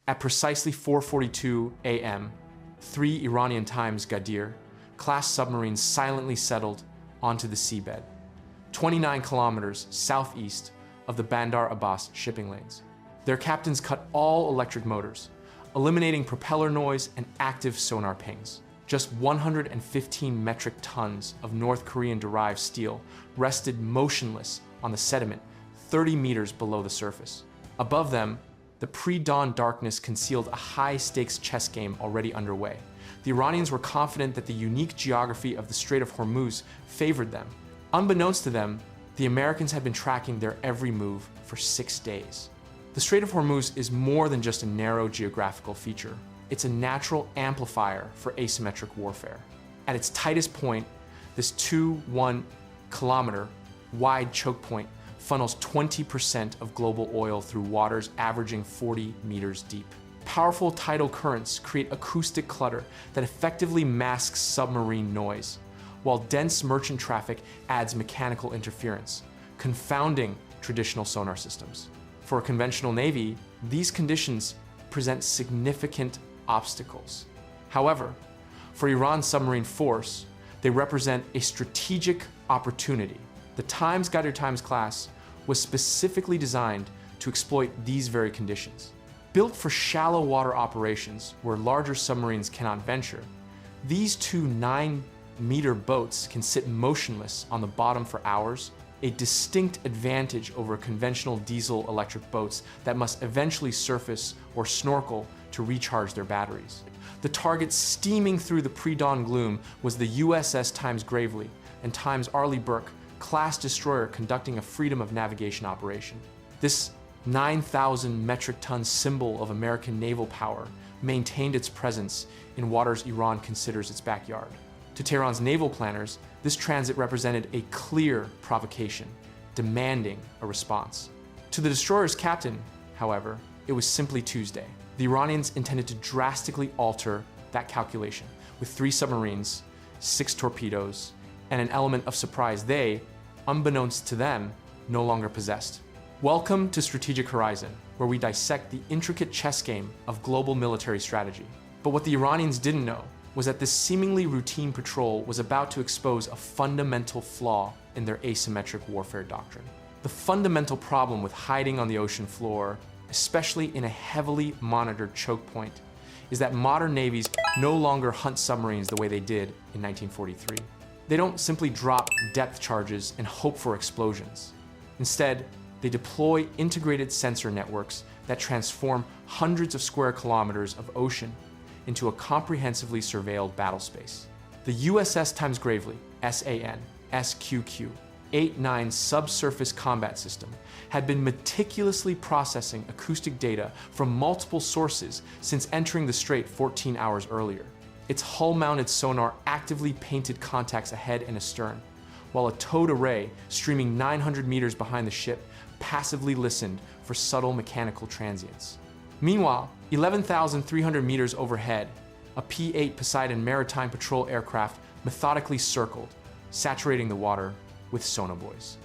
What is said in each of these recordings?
At precisely 4:42 a.m., 3 Iranian times Ghadir-class submarines silently settled onto the seabed, 29 kilometers southeast of the Bandar Abbas shipping lanes. Their captains cut all electric motors, eliminating propeller noise and active sonar pings. Just 115 metric tons of North Korean-derived steel rested motionless on the sediment 30 meters below the surface. Above them, the pre-dawn darkness concealed a high-stakes chess game already underway. The Iranians were confident that the unique geography of the Strait of Hormuz favored them. Unbeknownst to them, the Americans had been tracking their every move for 6 days. The Strait of Hormuz is more than just a narrow geographical feature. It's a natural amplifier for asymmetric warfare. At its tightest point, this 2-1 kilometer wide choke point funnels 20% of global oil through waters averaging 40 meters deep. Powerful tidal currents create acoustic clutter that effectively masks submarine noise, while dense merchant traffic adds mechanical interference, confounding traditional sonar systems. For a conventional navy, these conditions present significant obstacles. However, for Iran's submarine force, they represent a strategic opportunity. The Ghadir class was specifically designed to exploit these very conditions. Built for shallow water operations where larger submarines cannot venture, these two 9-meter boats can sit motionless on the bottom for hours, a distinct advantage over conventional diesel-electric boats that must eventually surface or snorkel to recharge their batteries. The target steaming through the pre-dawn gloom was the USS Times Gravely and Times Arleigh Burke class destroyer conducting a freedom of navigation operation. This 9,000 metric ton symbol of American naval power maintained its presence in waters Iran considers its backyard. To Tehran's naval planners, this transit represented a clear provocation, demanding a response. To the destroyer's captain, however, it was simply Tuesday. The Iranians intended to drastically alter that calculation with 3 submarines, 6 torpedoes, and an element of surprise they, unbeknownst to them, no longer possessed. Welcome to Strategic Horizon, where we dissect the intricate chess game of global military strategy. But what the Iranians didn't know was that this seemingly routine patrol was about to expose a fundamental flaw in their asymmetric warfare doctrine. The fundamental problem with hiding on the ocean floor, especially in a heavily monitored choke point, is that modern navies no longer hunt submarines the way they did in 1943. They don't simply drop depth charges and hope for explosions. Instead, they deploy integrated sensor networks that transform hundreds of square kilometers of ocean into a comprehensively surveilled battle space. The USS Times Gravely, SAN, SQQ, 8-9 subsurface combat system had been meticulously processing acoustic data from multiple sources since entering the strait 14 hours earlier. Its hull-mounted sonar actively painted contacts ahead and astern, while a towed array streaming 900 meters behind the ship passively listened for subtle mechanical transients. Meanwhile, 11,300 meters overhead, a P-8 Poseidon maritime patrol aircraft methodically circled, saturating the water with sonobuoys.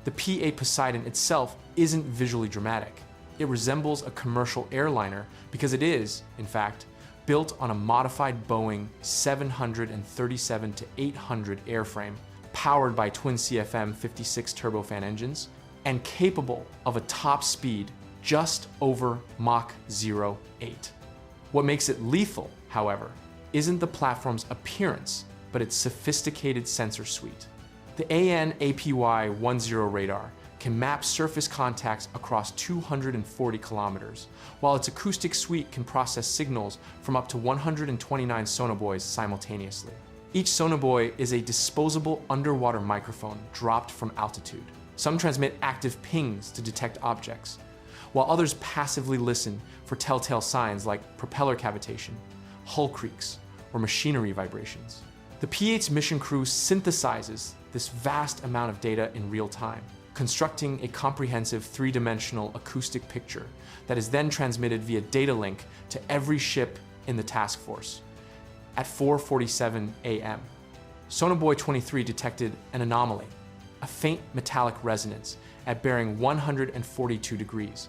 The P-8 Poseidon itself isn't visually dramatic. It resembles a commercial airliner because it is, in fact, built on a modified Boeing 737-800 airframe, powered by twin CFM 56 turbofan engines, and capable of a top speed just over Mach 0.8. What makes it lethal, however, isn't the platform's appearance, but its sophisticated sensor suite. The AN/APY-10 radar can map surface contacts across 240 kilometers, while its acoustic suite can process signals from up to 129 sonobuoys simultaneously. Each sonobuoy is a disposable underwater microphone dropped from altitude. Some transmit active pings to detect objects, while others passively listen for telltale signs like propeller cavitation, hull creaks, or machinery vibrations. The P-8's mission crew synthesizes this vast amount of data in real time, constructing a comprehensive 3-dimensional acoustic picture that is then transmitted via data link to every ship in the task force. At 4:47 a.m., Sonobuoy 23 detected an anomaly, a faint metallic resonance at bearing 142 degrees.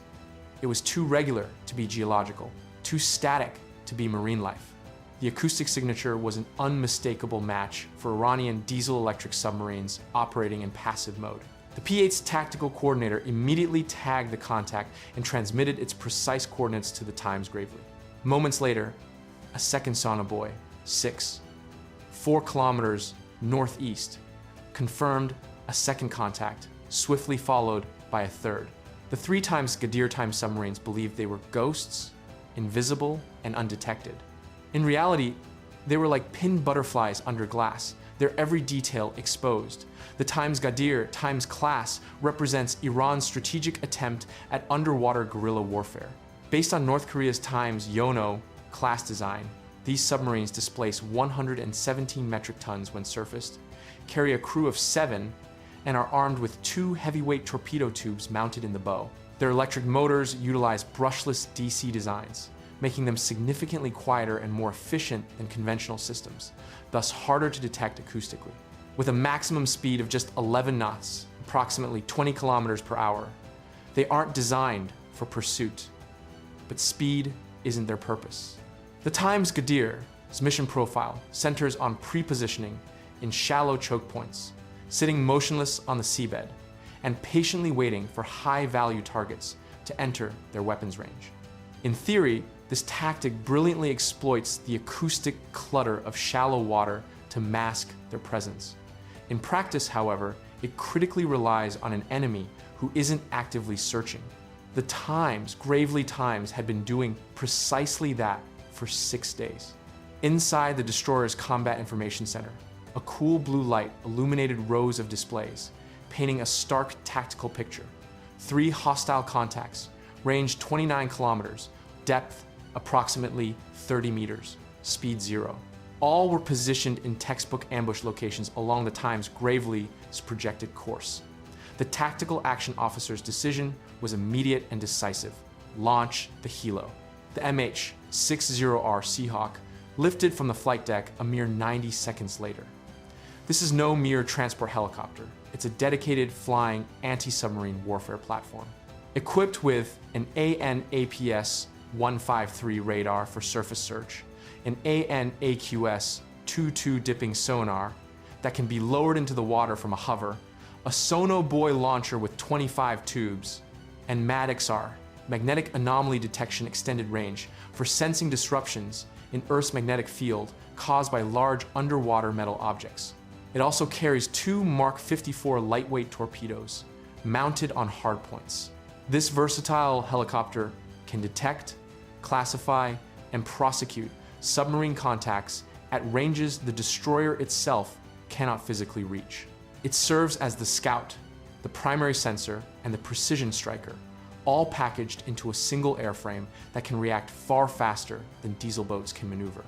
It was too regular to be geological. too static to be marine life. The acoustic signature was an unmistakable match for Iranian diesel-electric submarines operating in passive mode. The P-8's tactical coordinator immediately tagged the contact and transmitted its precise coordinates to the Times gravely. Moments later, a second sonobuoy, 6, 4 kilometers northeast, confirmed a second contact, swiftly followed by a third. The 3 times Ghadir-timed submarines believed they were ghosts, invisible, and undetected. In reality, they were like pinned butterflies under glass, their every detail exposed. The Times Ghadir Times class represents Iran's strategic attempt at underwater guerrilla warfare. Based on North Korea's Times Yono class design, these submarines displace 117 metric tons when surfaced, carry a crew of 7, and are armed with 2 heavyweight torpedo tubes mounted in the bow. Their electric motors utilize brushless DC designs, making them significantly quieter and more efficient than conventional systems, thus harder to detect acoustically. With a maximum speed of just 11 knots, approximately 20 kilometers per hour, they aren't designed for pursuit, but speed isn't their purpose. The Times Ghadir's mission profile centers on pre-positioning in shallow choke points, sitting motionless on the seabed, and patiently waiting for high-value targets to enter their weapons range. In theory, this tactic brilliantly exploits the acoustic clutter of shallow water to mask their presence. In practice, however, it critically relies on an enemy who isn't actively searching. The Times, Gravely Times, had been doing precisely that for 6 days. Inside the destroyer's Combat Information Center, a cool blue light illuminated rows of displays, painting a stark tactical picture. 3 hostile contacts, range 29 kilometers, depth approximately 30 meters, speed 0. All were positioned in textbook ambush locations along the Times Gravely's projected course. The tactical action officer's decision was immediate and decisive. Launch the helo. The MH-60R Seahawk lifted from the flight deck a mere 90 seconds later. This is no mere transport helicopter. It's a dedicated flying anti-submarine warfare platform. Equipped with an AN/APS-153 radar for surface search, an AN/AQS-22 dipping sonar that can be lowered into the water from a hover, a sonobuoy launcher with 25 tubes, and MADXR, magnetic anomaly detection extended range, for sensing disruptions in Earth's magnetic field caused by large underwater metal objects. It also carries 2 Mark 54 lightweight torpedoes mounted on hardpoints. This versatile helicopter can detect, classify, and prosecute submarine contacts at ranges the destroyer itself cannot physically reach. It serves as the scout, the primary sensor, and the precision striker, all packaged into a single airframe that can react far faster than diesel boats can maneuver.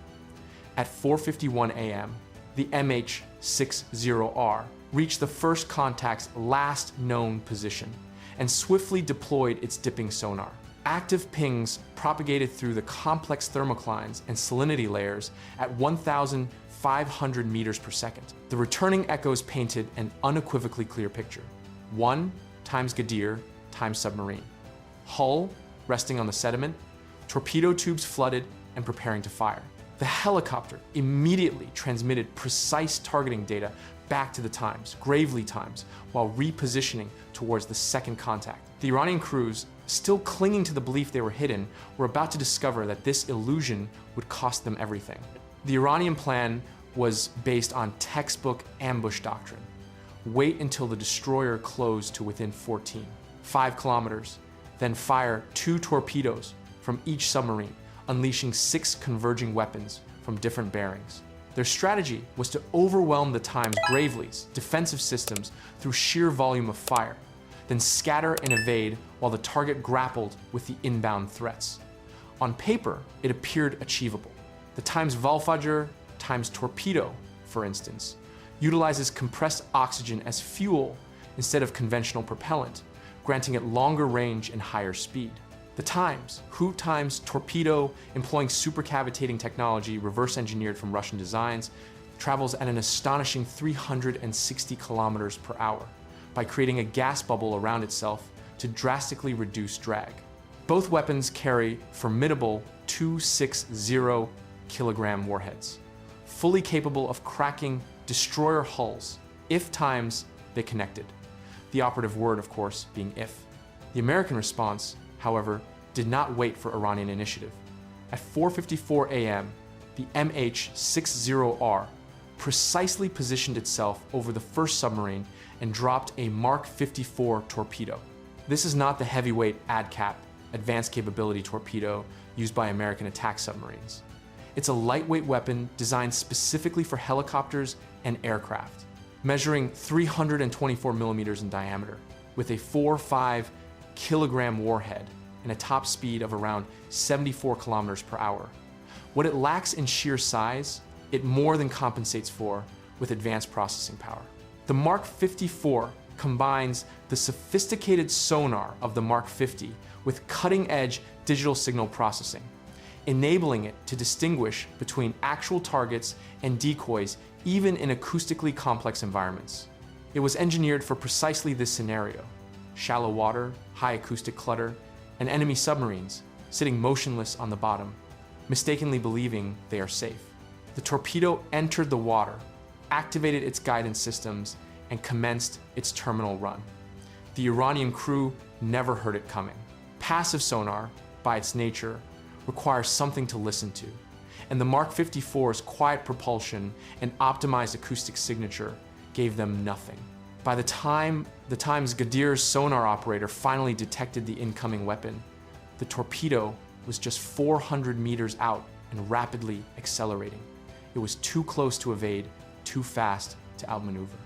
At 4:51 a.m., the MH-60R reached the first contact's last known position and swiftly deployed its dipping sonar. Active pings propagated through the complex thermoclines and salinity layers at 1,500 meters per second. The returning echoes painted an unequivocally clear picture. 1 times Ghadir times submarine. Hull resting on the sediment, torpedo tubes flooded and preparing to fire. The helicopter immediately transmitted precise targeting data back to the Times, Gravely Times, while repositioning towards the second contact. The Iranian crews, still clinging to the belief they were hidden, were about to discover that this illusion would cost them everything. The Iranian plan was based on textbook ambush doctrine. Wait until the destroyer closed to within 5 kilometers, then fire 2 torpedoes from each submarine, unleashing 6 converging weapons from different bearings. Their strategy was to overwhelm the Times Gravely's defensive systems through sheer volume of fire, then scatter and evade while the target grappled with the inbound threats. On paper, it appeared achievable. The Times Valfajr times torpedo, for instance, utilizes compressed oxygen as fuel instead of conventional propellant, granting it longer range and higher speed. The Times, Hoot times torpedo, employing supercavitating technology reverse engineered from Russian designs, travels at an astonishing 360 kilometers per hour by creating a gas bubble around itself to drastically reduce drag. Both weapons carry formidable 260 kilogram warheads, fully capable of cracking destroyer hulls if times they connected. The operative word, of course, being if. The American response, however, did not wait for Iranian initiative. At 4:54 a.m., the MH-60R precisely positioned itself over the first submarine and dropped a Mark 54 torpedo. This is not the heavyweight ADCAT, advanced capability torpedo, used by American attack submarines. It's a lightweight weapon designed specifically for helicopters and aircraft, measuring 324 millimeters in diameter, with a 4-5 kilogram warhead and a top speed of around 74 kilometers per hour. What it lacks in sheer size, it more than compensates for with advanced processing power. The Mark 54 combines the sophisticated sonar of the Mark 50 with cutting-edge digital signal processing, enabling it to distinguish between actual targets and decoys even in acoustically complex environments. It was engineered for precisely this scenario: shallow water, high acoustic clutter, and enemy submarines sitting motionless on the bottom, mistakenly believing they are safe. The torpedo entered the water, activated its guidance systems, and commenced its terminal run. The Iranian crew never heard it coming. Passive sonar, by its nature, requires something to listen to, and the Mark 54's quiet propulsion and optimized acoustic signature gave them nothing. By the time the Times Gadir's sonar operator finally detected the incoming weapon, the torpedo was just 400 meters out and rapidly accelerating. It was too close to evade, too fast to outmaneuver.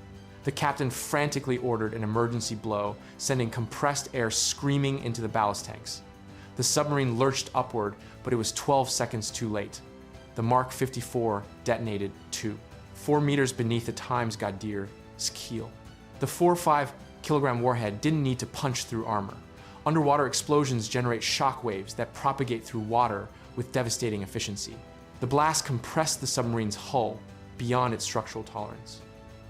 The captain frantically ordered an emergency blow, sending compressed air screaming into the ballast tanks. The submarine lurched upward, but it was 12 seconds too late. The Mark 54 detonated too, 4 meters beneath the Times Gadir's keel. The 4-5 kilogram warhead didn't need to punch through armor. Underwater explosions generate shock waves that propagate through water with devastating efficiency. The blast compressed the submarine's hull beyond its structural tolerance.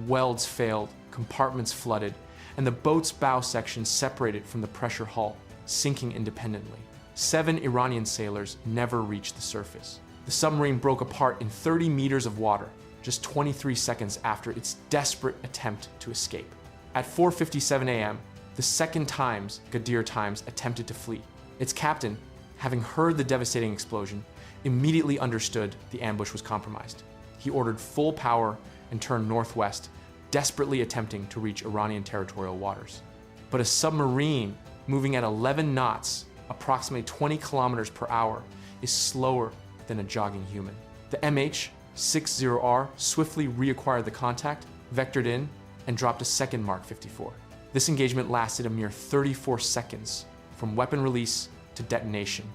Welds failed, compartments flooded, and the boat's bow section separated from the pressure hull, sinking independently. 7 Iranian sailors never reached the surface. The submarine broke apart in 30 meters of water, just 23 seconds after its desperate attempt to escape. At 4:57 a.m., the second Times Gadir attempted to flee. Its captain, having heard the devastating explosion, immediately understood the ambush was compromised. He ordered full power and turned northwest, desperately attempting to reach Iranian territorial waters. But a submarine moving at 11 knots, approximately 20 kilometers per hour, is slower than a jogging human. The MH-60R swiftly reacquired the contact, vectored in, and dropped a second Mark 54. This engagement lasted a mere 34 seconds from weapon release to detonation.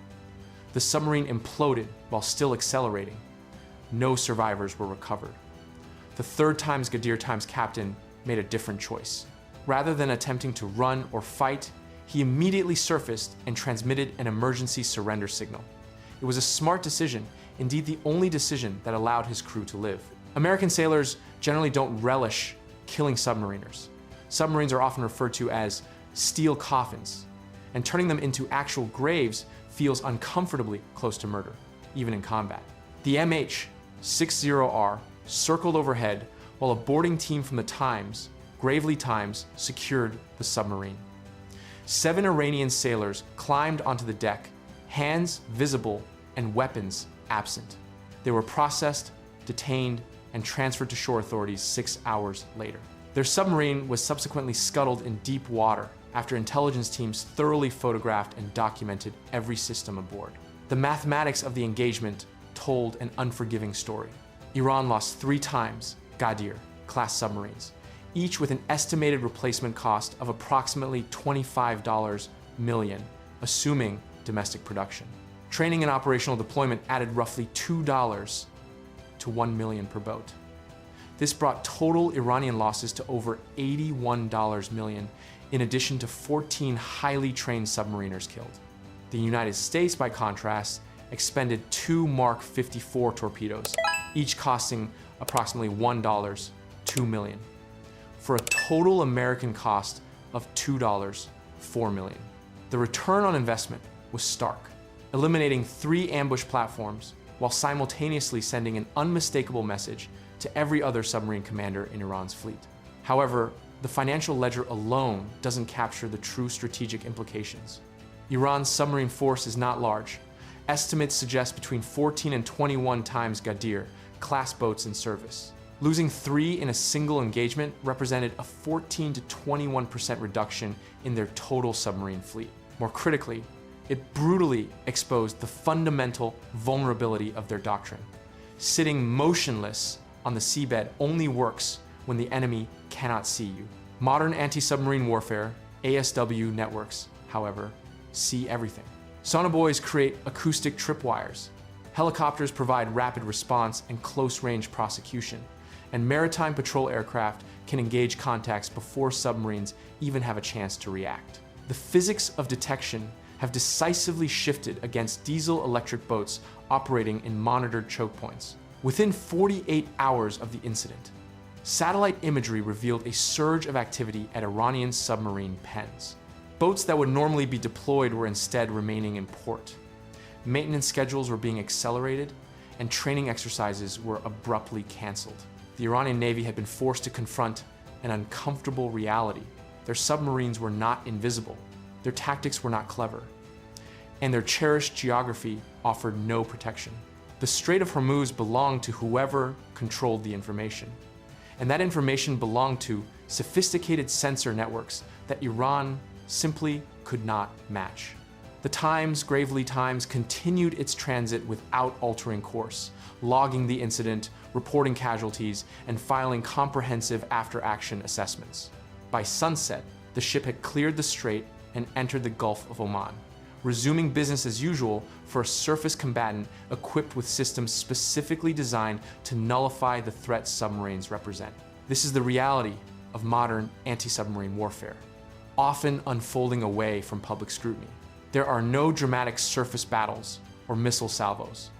The submarine imploded while still accelerating. No survivors were recovered. The third Times Gadir captain made a different choice. Rather than attempting to run or fight, he immediately surfaced and transmitted an emergency surrender signal. It was a smart decision, indeed the only decision that allowed his crew to live. American sailors generally don't relish killing submariners. Submarines are often referred to as steel coffins, and turning them into actual graves feels uncomfortably close to murder, even in combat. The MH-60R circled overhead while a boarding team from the Times, Gravely Times, secured the submarine. 7 Iranian sailors climbed onto the deck, hands visible and weapons absent. They were processed, detained, and transferred to shore authorities 6 hours later. Their submarine was subsequently scuttled in deep water after intelligence teams thoroughly photographed and documented every system aboard. The mathematics of the engagement told an unforgiving story. Iran lost 3 Times Gadir-class submarines, each with an estimated replacement cost of approximately $25 million, assuming domestic production. Training and operational deployment added roughly $2 to $1 million per boat. This brought total Iranian losses to over $81 million, in addition to 14 highly trained submariners killed. The United States, by contrast, expended 2 Mark 54 torpedoes, each costing approximately $1, $2 million, for a total American cost of $2, $4 million. The return on investment was stark, eliminating 3 ambush platforms while simultaneously sending an unmistakable message to every other submarine commander in Iran's fleet. However, the financial ledger alone doesn't capture the true strategic implications. Iran's submarine force is not large. Estimates suggest between 14 and 21 times Ghadir class boats in service. Losing 3 in a single engagement represented a 14 to 21% reduction in their total submarine fleet. More critically, it brutally exposed the fundamental vulnerability of their doctrine. Sitting motionless on the seabed only works when the enemy cannot see you. Modern anti-submarine warfare, ASW networks, however, see everything. Sonobuoys create acoustic tripwires. Helicopters provide rapid response and close-range prosecution. And maritime patrol aircraft can engage contacts before submarines even have a chance to react. The physics of detection have decisively shifted against diesel-electric boats operating in monitored choke points. Within 48 hours of the incident, satellite imagery revealed a surge of activity at Iranian submarine pens. Boats that would normally be deployed were instead remaining in port. Maintenance schedules were being accelerated, and training exercises were abruptly canceled. The Iranian Navy had been forced to confront an uncomfortable reality. Their submarines were not invisible, their tactics were not clever, and their cherished geography offered no protection. The Strait of Hormuz belonged to whoever controlled the information, and that information belonged to sophisticated sensor networks that Iran simply could not match. The Gravely Times continued its transit without altering course, logging the incident, reporting casualties, and filing comprehensive after-action assessments. By sunset, the ship had cleared the strait and entered the Gulf of Oman, resuming business as usual for a surface combatant equipped with systems specifically designed to nullify the threat submarines represent. This is the reality of modern anti-submarine warfare, often unfolding away from public scrutiny. There are no dramatic surface battles or missile salvos,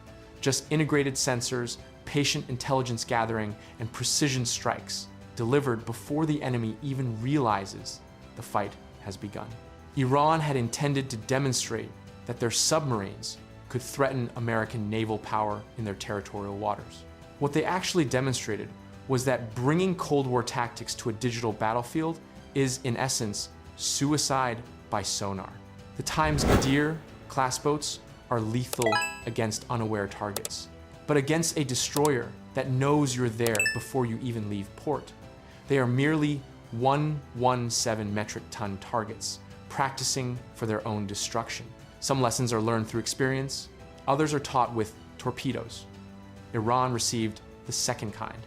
just integrated sensors, patient intelligence gathering, and precision strikes delivered before the enemy even realizes the fight has begun. Iran had intended to demonstrate that their submarines could threaten American naval power in their territorial waters. What they actually demonstrated was that bringing Cold War tactics to a digital battlefield is, in essence, suicide by sonar. The Ghadir class boats are lethal against unaware targets, but against a destroyer that knows you're there before you even leave port, they are merely 117 metric ton targets, practicing for their own destruction. Some lessons are learned through experience, others are taught with torpedoes. Iran received the second kind.